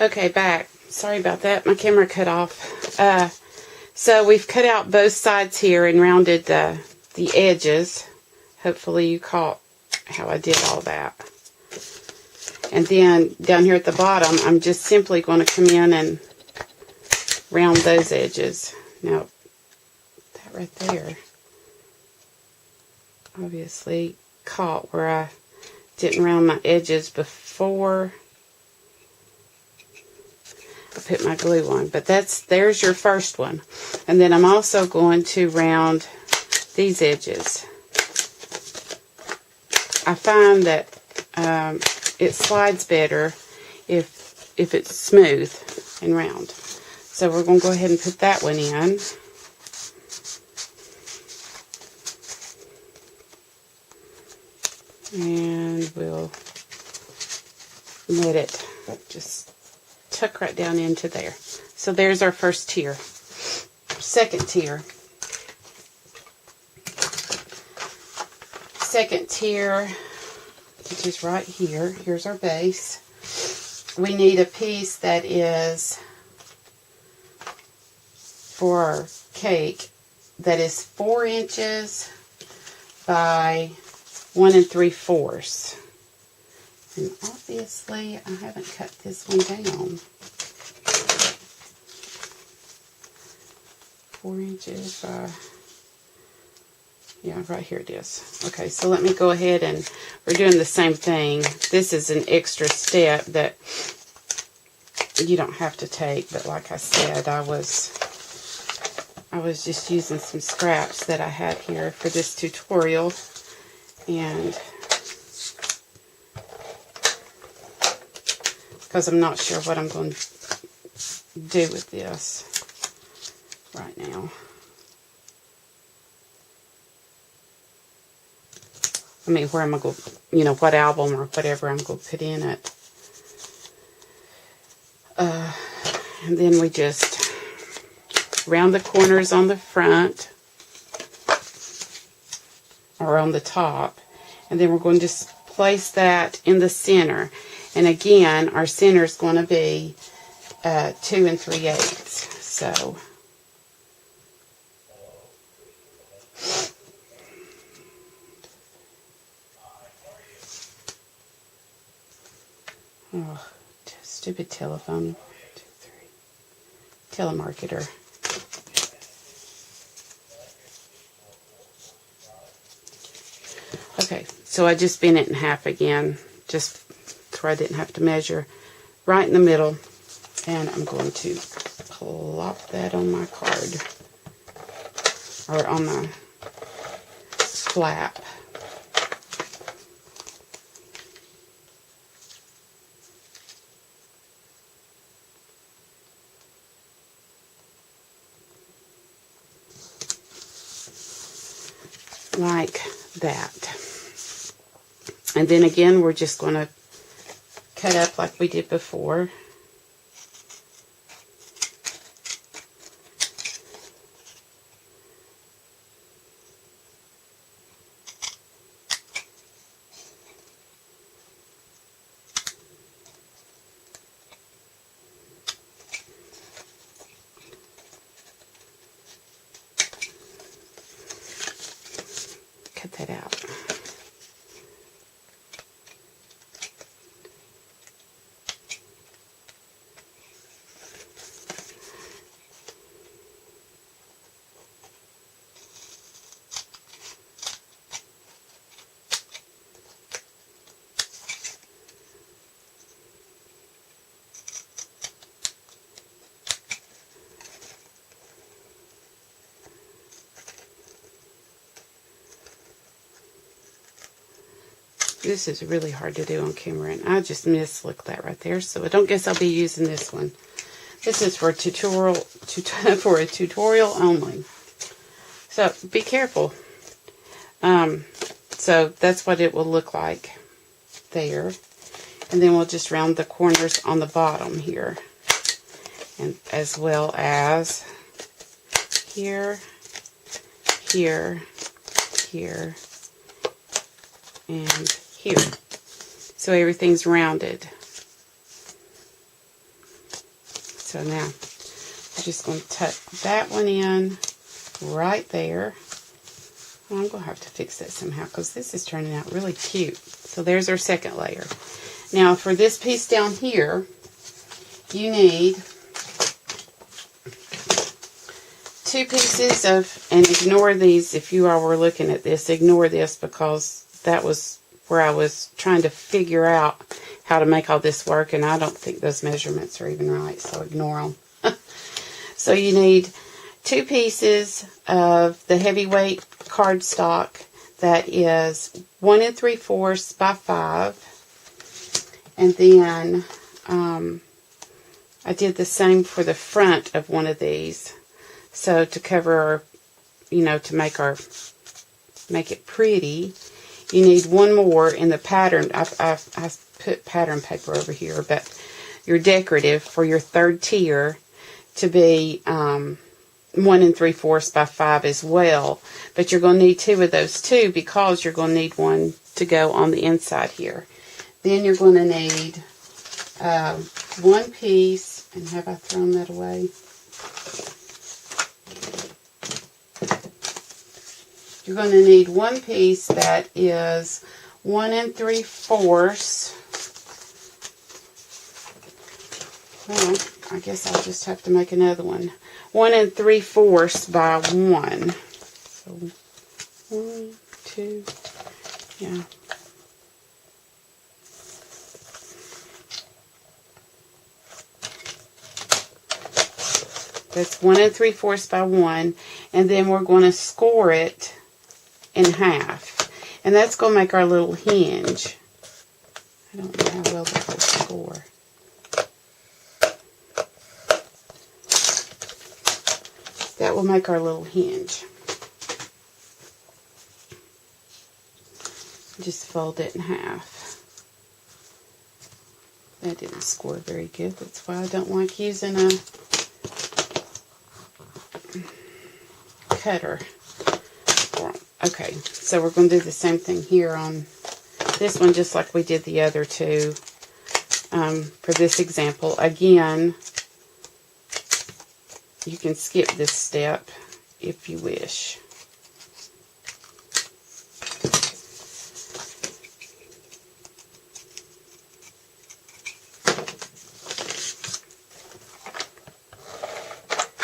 Okay, back. Sorry about that. My camera cut off. So we've cut out both sides here and rounded the edges. Hopefully you caught how I did all that. And then down here at the bottom, I'm just simply going to come in and round those edges. Now, that right there obviously caught where I didn't round my edges before I put my glue on. But there's your first one. And then I'm also going to round these edges. I find that it slides better if it's smooth and round. So we're going to go ahead and put that one in. And we'll let it just tuck right down into there. So there's our first tier. Second tier. Second tier, which is right here. Here's our base. We need a piece that is for our cake that is 4 inches by 1 3/4. And obviously I haven't cut this one down. 4 inches by, yeah, right here it is. Okay, so let me go ahead and we're doing the same thing. This is an extra step that you don't have to take, but like I said, I was just using some scraps that I had here for this tutorial, and because I'm not sure what I'm going to do with this right now. I mean, where am I going, what album or whatever I'm going to put in it. And then we just round the corners on the front or on the top. And then we're going to just place that in the center. And again, our center is going to be 2 3/8. So oh, stupid telephone. 2, 3. Telemarketer. Okay, so I just bent it in half again, just where I didn't have to measure, right in the middle, and I'm going to plop that on my card, or on my flap. Like that. And then again, we're just going to cut up like we did before. Cut that out. This is really hard to do on camera, and I just mislooked that right there, so I don't guess I'll be using this one. This is for a tutorial only. So be careful. So that's what it will look like there. And then we'll just round the corners on the bottom here, and as well as here, here, here, and here. So everything's rounded. So now I'm just going to tuck that one in right there. Well, I'm going to have to fix that somehow because this is turning out really cute. So there's our second layer. Now for this piece down here, you need 2 pieces of, and ignore these if you all were looking at this, ignore this because that was where I was trying to figure out how to make all this work, and I don't think those measurements are even right, so ignore them. So you need 2 pieces of the heavyweight cardstock that is 1 3/4 by 5, and then I did the same for the front of one of these. So to cover our, to make it pretty, you need one more in the pattern. I put pattern paper over here, but your decorative for your third tier to be 1 3/4 by 5 as well. But you're going to need 2 of those too because you're going to need one to go on the inside here. Then you're going to need 1 piece, and have I thrown that away? You're going to need 1 piece that is 1 3/4. Well, I guess I'll just have to make another one. 1 3/4 by 1. So 1, 2, yeah. That's 1 3/4 by 1, and then we're going to score it in half, and that's going to make our little hinge. I don't know how well that will score. That will make our little hinge. Just fold it in half. That didn't score very good. That's why I don't like using a cutter. Okay, so we're going to do the same thing here on this one, just like we did the other 2 for this example. Again, you can skip this step if you wish.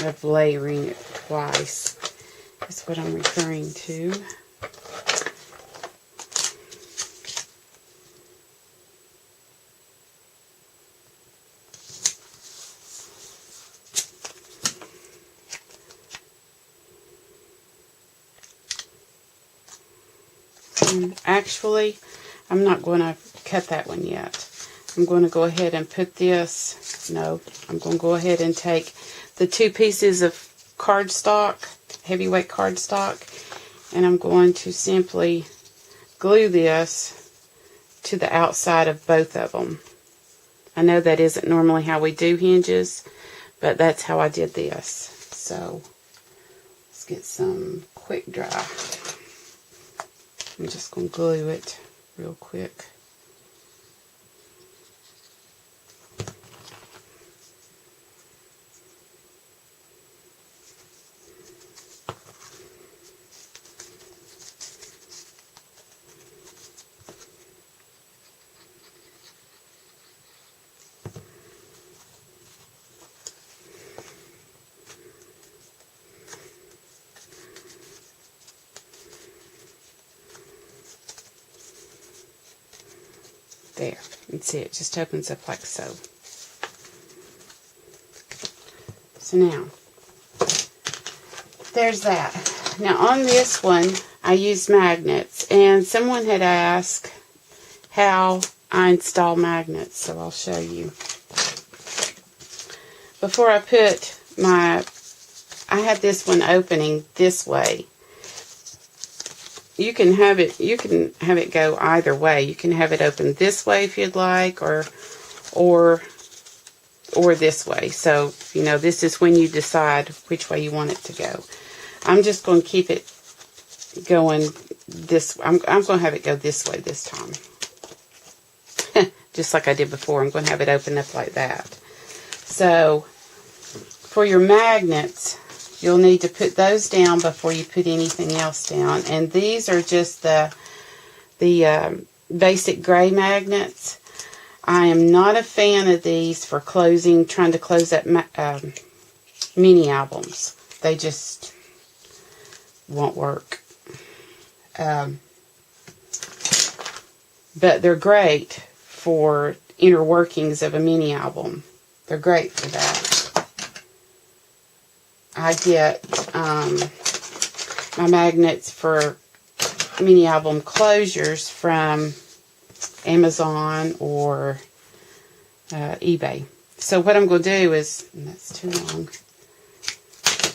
Of layering it twice is what I'm referring to. Actually, I'm not going to cut that one yet. I'm going to go ahead and put this, no, I'm going to go ahead and take the 2 pieces of cardstock, heavyweight cardstock, and I'm going to simply glue this to the outside of both of them. I know that isn't normally how we do hinges, but that's how I did this. So let's get some quick dry. I'm just going to glue it real quick. There, you can see it just opens up like so. So now, there's that. Now on this one, I used magnets, and someone had asked how I install magnets, so I'll show you. Before I put I had this one opening this way. You can have it go either way. You can have it open this way if you'd like, or this way. So, this is when you decide which way you want it to go. I'm just going to keep it going this. I'm going to have it go this way this time. Just like I did before. I'm going to have it open up like that. So, For your magnets, you'll need to put those down before you put anything else down. And these are just the basic gray magnets. I am not a fan of these for trying to close up mini albums. They just won't work. But they're great for inner workings of a mini album. They're great for that. I get my magnets for mini album closures from Amazon or eBay. So what I'm going to do is, and that's too long,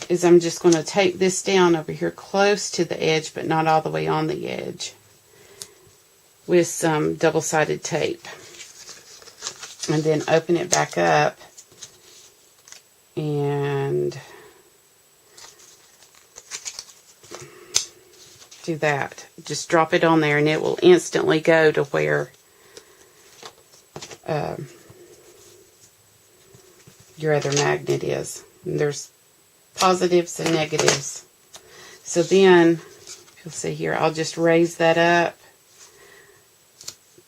is I'm just going to tape this down over here close to the edge, but not all the way on the edge, with some double-sided tape. And then open it back up and do that. Just drop it on there and it will instantly go to where your other magnet is. And there's positives and negatives. So then, you'll see here, I'll just raise that up,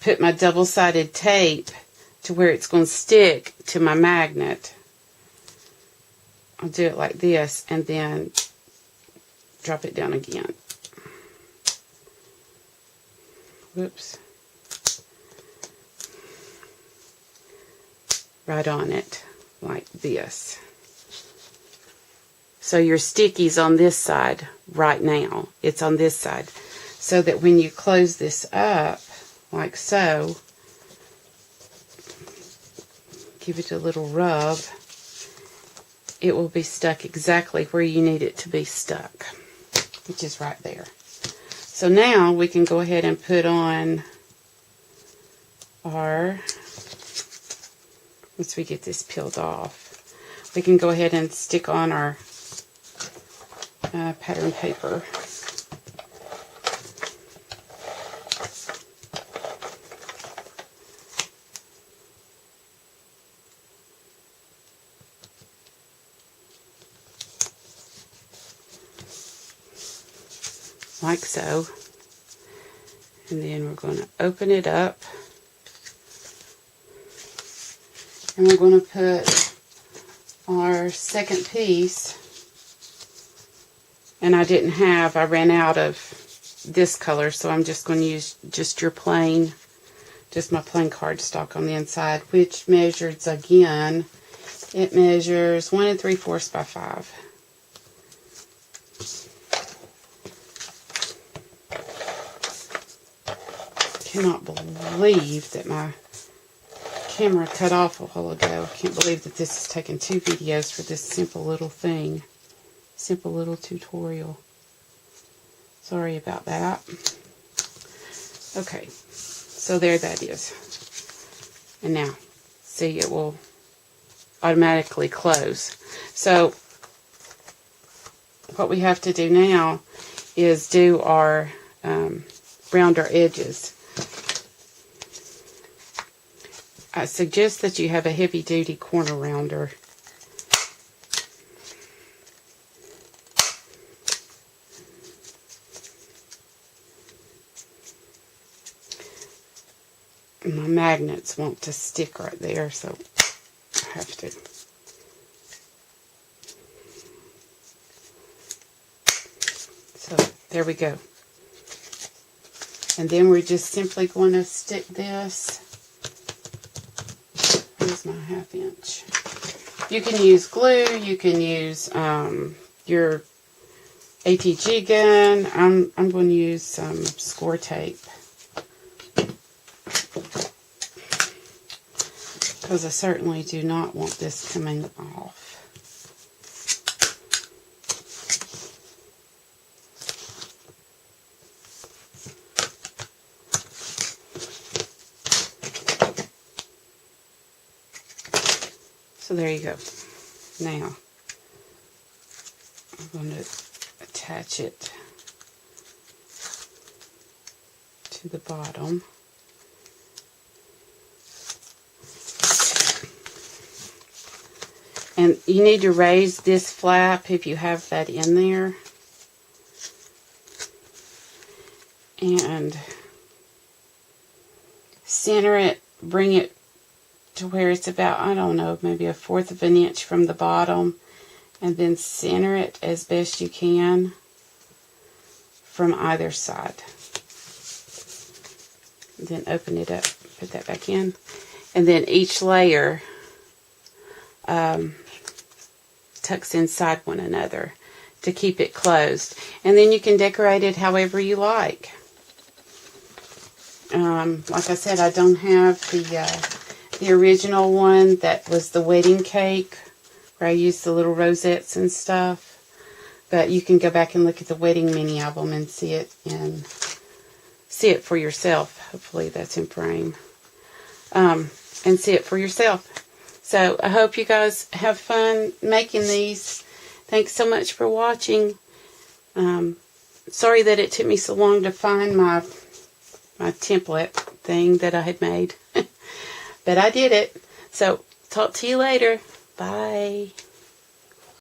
put my double-sided tape to where it's going to stick to my magnet. I'll do it like this and then drop it down again. Whoops. Right on it, like this. So your sticky's on this side right now. It's on this side. So that when you close this up, like so, give it a little rub, it will be stuck exactly where you need it to be stuck, which is right there. So now we can go ahead and put on our, once we get this peeled off, we can go ahead and stick on our pattern paper. Like so. And then we're going to open it up. And we're going to put our second piece. And I ran out of this color, so I'm just going to use just my plain cardstock on the inside, which measures, again, it measures 1 3/4 by 5. Cannot believe that my camera cut off a while ago. I can't believe that this has taken 2 videos for this simple little thing. Simple little tutorial. Sorry about that. Okay, so there that is. And now, see, it will automatically close. So, what we have to do now is do our, round our edges. I suggest that you have a heavy-duty corner rounder. My magnets want to stick right there, so I have to. So there we go. And then we're just simply going to stick this. Here's my 1/2 inch. You can use glue, you can use your ATG gun. I'm going to use some score tape, because I certainly do not want this coming off. So there you go. Now, I'm going to attach it to the bottom. And you need to raise this flap if you have that in there. And center it, bring it to where it's about, I don't know, maybe 1/4 of an inch from the bottom. And then center it as best you can from either side. And then open it up, put that back in. And then each layer tucks inside one another to keep it closed. And then you can decorate it however you like. Like I said, I don't have the original one that was the wedding cake, where I used the little rosettes and stuff. But you can go back and look at the wedding mini album and see it for yourself. Hopefully that's in frame. And see it for yourself. So I hope you guys have fun making these. Thanks so much for watching. Sorry that it took me so long to find my template thing that I had made. But I did it. So talk to you later. Bye.